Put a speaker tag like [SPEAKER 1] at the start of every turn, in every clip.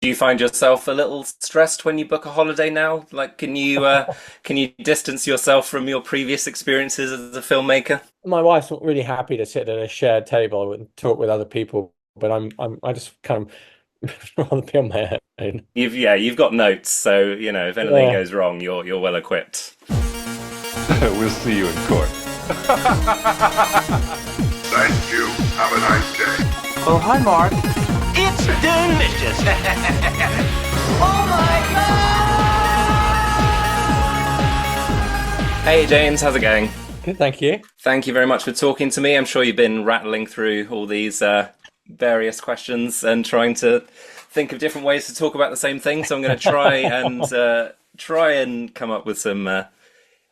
[SPEAKER 1] Do you find yourself a little stressed when you book a holiday now? Like, can you distance yourself from your previous experiences as a filmmaker?
[SPEAKER 2] My wife's not really happy to sit at a shared table and talk with other people, but I just kind of rather be on my own.
[SPEAKER 1] You've got notes, so if anything
[SPEAKER 2] Yeah.
[SPEAKER 1] goes wrong, you're well equipped.
[SPEAKER 3] We'll see you in court.
[SPEAKER 4] Thank you. Have a nice day.
[SPEAKER 5] Oh, hi, Mark. It's delicious. Oh my God!
[SPEAKER 1] Hey James, how's it going?
[SPEAKER 2] Good, thank you.
[SPEAKER 1] Thank you very much for talking to me. I'm sure you've been rattling through all these various questions and trying to think of different ways to talk about the same thing. So I'm going to try and come up with some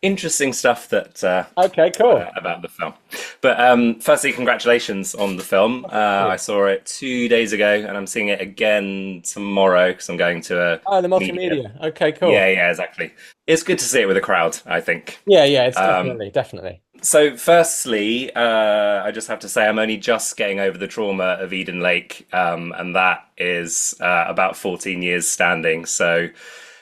[SPEAKER 1] interesting stuff that
[SPEAKER 2] Okay, cool.
[SPEAKER 1] about the film. But firstly, congratulations on the film. I saw it 2 days ago, and I'm seeing it again tomorrow because I'm going to a
[SPEAKER 2] Oh, the
[SPEAKER 1] media.
[SPEAKER 2] multimedia. Okay, cool.
[SPEAKER 1] Yeah, exactly. It's good to see it with a crowd, I think.
[SPEAKER 2] Yeah, it's definitely.
[SPEAKER 1] So, firstly, I just have to say I'm only just getting over the trauma of Eden Lake, and that is about 14 years standing. So,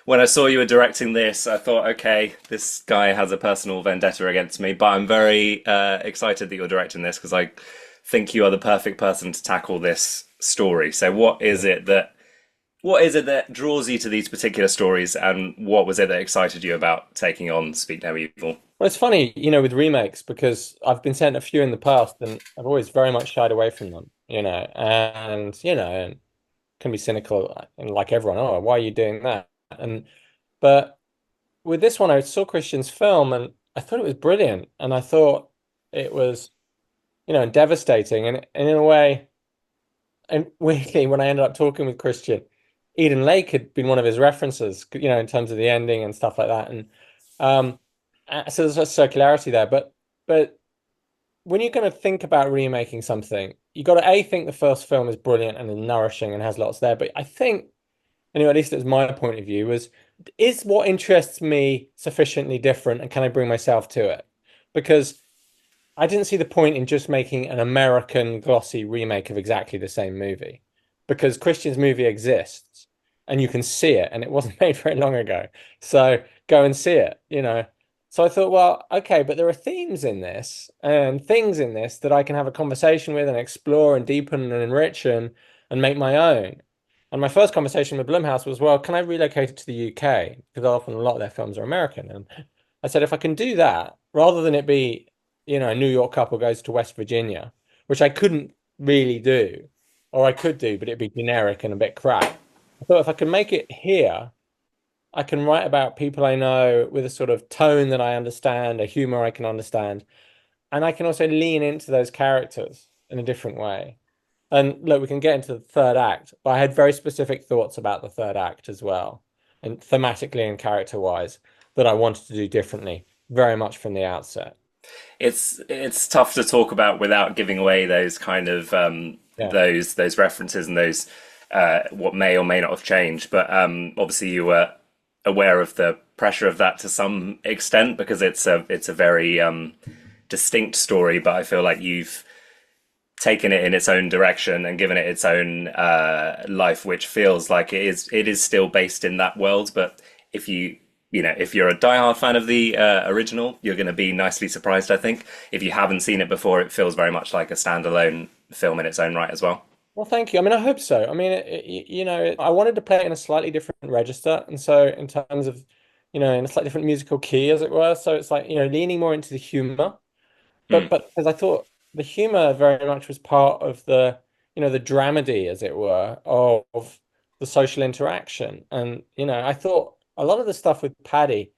[SPEAKER 1] when I saw you were directing this, I thought, okay, this guy has a personal vendetta against me, but I'm very excited that you're directing this because I think you are the perfect person to tackle this story. So, what is it that draws you to these particular stories, and what was it that excited you about taking on Speak No Evil?
[SPEAKER 2] Well, it's funny, with remakes because I've been sent a few in the past and I've always very much shied away from them, and can be cynical and like everyone, oh, why are you doing that? But with this one, I saw Christian's film and I thought it was brilliant, and I thought it was, devastating, and in a way, and weirdly, when I ended up talking with Christian, Eden Lake had been one of his references, in terms of the ending and stuff like that, and um, so there's a circularity there. But when you're going to think about remaking something, you got to think the first film is brilliant and nourishing and has lots there. But I think, anyway, at least it was my point of view, is what interests me sufficiently different, and can I bring myself to it? Because I didn't see the point in just making an American glossy remake of exactly the same movie, because Christian's movie exists and you can see it, and it wasn't made very long ago. So go and see it. So I thought, well, okay, but there are themes in this and things in this that I can have a conversation with and explore and deepen and enrich and make my own. And my first conversation with Blumhouse was, well, can I relocate it to the UK? Because often a lot of their films are American. And I said, if I can do that, rather than it be, a New York couple goes to West Virginia, which I couldn't really do, or I could do, but it'd be generic and a bit crap. I thought if I can make it here, I can write about people I know with a sort of tone that I understand, a humor I can understand, and I can also lean into those characters in a different way. And look, we can get into the third act, but I had very specific thoughts about the third act as well, and thematically and character-wise, that I wanted to do differently, very much from the outset.
[SPEAKER 1] It's tough to talk about without giving away those kind of
[SPEAKER 2] Yeah.
[SPEAKER 1] those references and those what may or may not have changed. But obviously, you were aware of the pressure of that to some extent because it's a very distinct story. But I feel like you've taken it in its own direction and given it its own life, which feels like it is still based in that world. But if if you're a diehard fan of the original, you're going to be nicely surprised. I think if you haven't seen it before, it feels very much like a standalone film in its own right as well.
[SPEAKER 2] Well, thank you. I mean, I hope so. I mean, I wanted to play it in a slightly different register, and so in terms of, in a slightly different musical key, as it were. So it's like, leaning more into the humor, but
[SPEAKER 1] Mm.
[SPEAKER 2] because I thought the humor very much was part of the, the dramedy, as it were, of the social interaction. And, I thought a lot of the stuff with Paddy,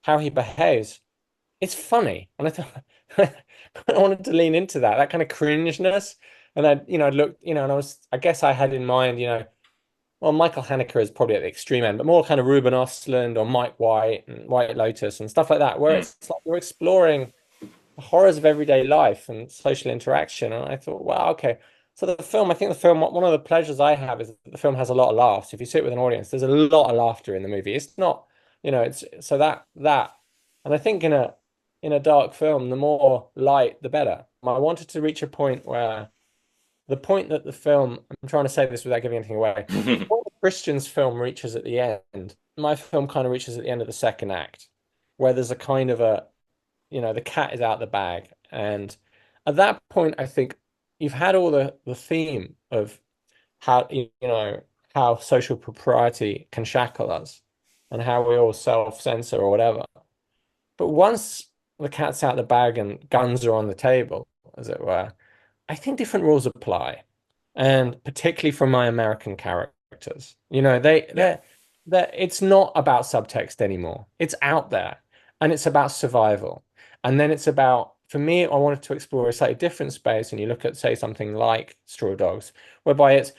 [SPEAKER 2] how he behaves, it's funny. And I thought I wanted to lean into that kind of cringeness. And I looked, and I guess I had in mind, well, Michael Haneke is probably at the extreme end, but more kind of Ruben Östlund or Mike White and White Lotus and stuff like that, where
[SPEAKER 1] Mm.
[SPEAKER 2] it's like you're exploring the horrors of everyday life and social interaction. And I thought, wow, okay. So I think the film, one of the pleasures I have is that the film has a lot of laughs. If you sit with an audience, there's a lot of laughter in the movie. It's not, it's so that, and I think in a dark film, the more light, the better. I wanted to reach a point where the point that the film, I'm trying to say this without giving anything away. The point Christian's film reaches at the end, my film kind of reaches at the end of the second act, where there's a kind of a, the cat is out the bag. And at that point, I think you've had all the theme of how, how social propriety can shackle us and how we all self-censor or whatever. But once the cat's out the bag and guns are on the table, as it were, I think different rules apply. And particularly from my American characters, it's not about subtext anymore. It's out there and it's about survival. And then it's about, for me, I wanted to explore a slightly different space. And you look at, say, something like Straw Dogs, whereby it's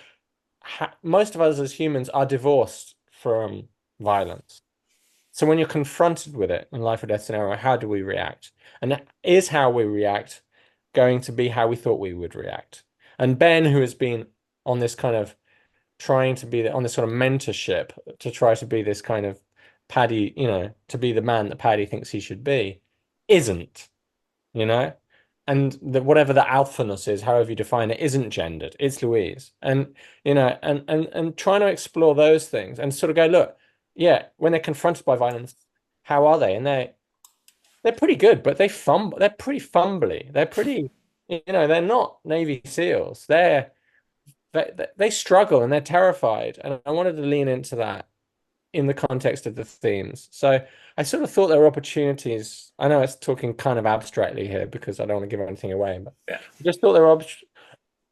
[SPEAKER 2] most of us as humans are divorced from violence. So when you're confronted with it in life or death scenario, how do we react? And is how we react going to be how we thought we would react? And Ben, who has been on this kind of trying to be on this sort of mentorship to try to be this kind of Paddy, to be the man that Paddy thinks he should be, isn't, and whatever the alphaness is, however you define it, isn't gendered. It's Louise. And, and trying to explore those things and sort of go, look, yeah, when they're confronted by violence, how are they? And they're pretty good, but they're pretty fumbly. They're pretty, they're not Navy SEALs. They struggle and they're terrified. And I wanted to lean into that in the context of the themes. So I sort of thought there were opportunities. I know it's talking kind of abstractly here because I don't want to give anything away, but
[SPEAKER 1] Yeah.
[SPEAKER 2] I just thought there were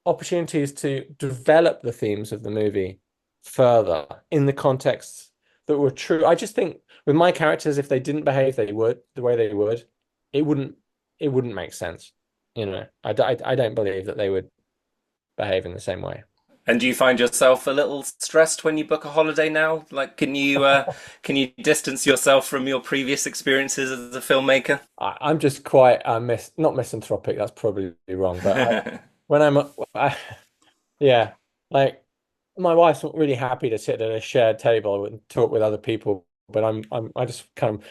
[SPEAKER 2] opportunities to develop the themes of the movie further in the contexts that were true. I just think with my characters, if they didn't behave the way they would, it wouldn't make sense. I don't believe that they would behave in the same way.
[SPEAKER 1] And do you find yourself a little stressed when you book a holiday now? Like, can you distance yourself from your previous experiences as a filmmaker?
[SPEAKER 2] I'm just quite not misanthropic. That's probably wrong, but yeah, like my wife's not really happy to sit at a shared table and talk with other people, but I just kind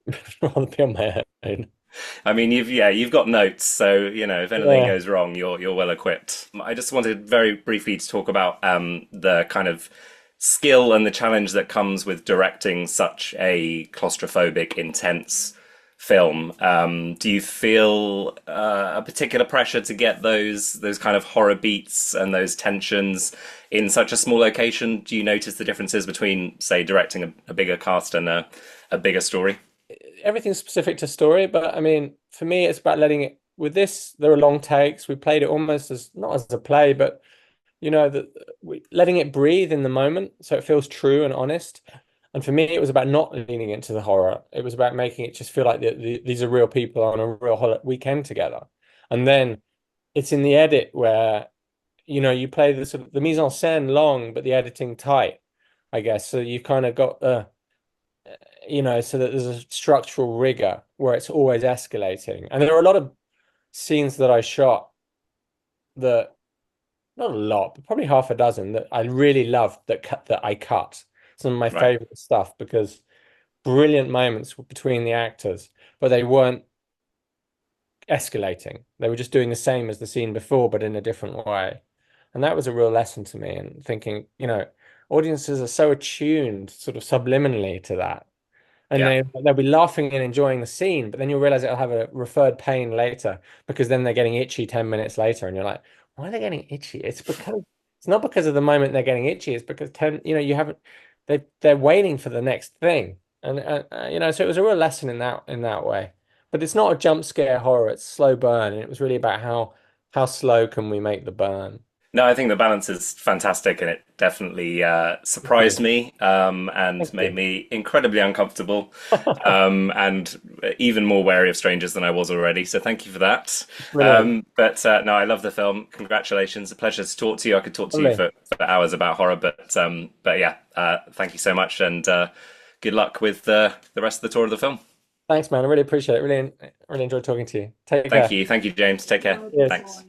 [SPEAKER 2] of rather be on my own.
[SPEAKER 1] I mean, you've got notes, so if anything goes wrong, you're well equipped. I just wanted very briefly to talk about the kind of skill and the challenge that comes with directing such a claustrophobic, intense film. Do you feel a particular pressure to get those kind of horror beats and those tensions in such a small location? Do you notice the differences between, say, directing a bigger cast and a bigger story?
[SPEAKER 2] Everything's specific to story, but I mean, for me, it's about letting it. With this, there are long takes. We played it almost as not as a play, but letting it breathe in the moment, so it feels true and honest. And for me, it was about not leaning into the horror. It was about making it just feel like these are real people on a real weekend together. And then it's in the edit where you play the sort of the mise en scène long, but the editing tight, I guess. So you've kind of got so that there's a structural rigor where it's always escalating. And there are a lot of scenes that I shot that, not a lot, but probably half a dozen that I really loved that I cut. Some of my favorite stuff, because brilliant moments between the actors, but they weren't escalating. They were just doing the same as the scene before, but in a different way. And that was a real lesson to me, and thinking, audiences are so attuned sort of subliminally to that. And they'll be laughing and enjoying the scene, but then you'll realize it'll have a referred pain later, because then they're getting itchy 10 minutes later, and you're like, why are they getting itchy? It's not because of the moment they're getting itchy. It's because they're waiting for the next thing, and so it was a real lesson in that way. But it's not a jump scare horror; it's slow burn, and it was really about how slow can we make the burn.
[SPEAKER 1] No, I think the balance is fantastic, and it definitely surprised me and made me incredibly uncomfortable and even more wary of strangers than I was already. So thank you for that. But no, I love the film. Congratulations. A pleasure to talk to you. I could talk to you for hours about horror, but yeah, thank you so much, and good luck with the rest of the tour of the film.
[SPEAKER 2] Thanks, man. I really appreciate it. Really enjoyed talking to you. Take care.
[SPEAKER 1] Thank you, James. Take care.
[SPEAKER 2] Yes.
[SPEAKER 1] Thanks.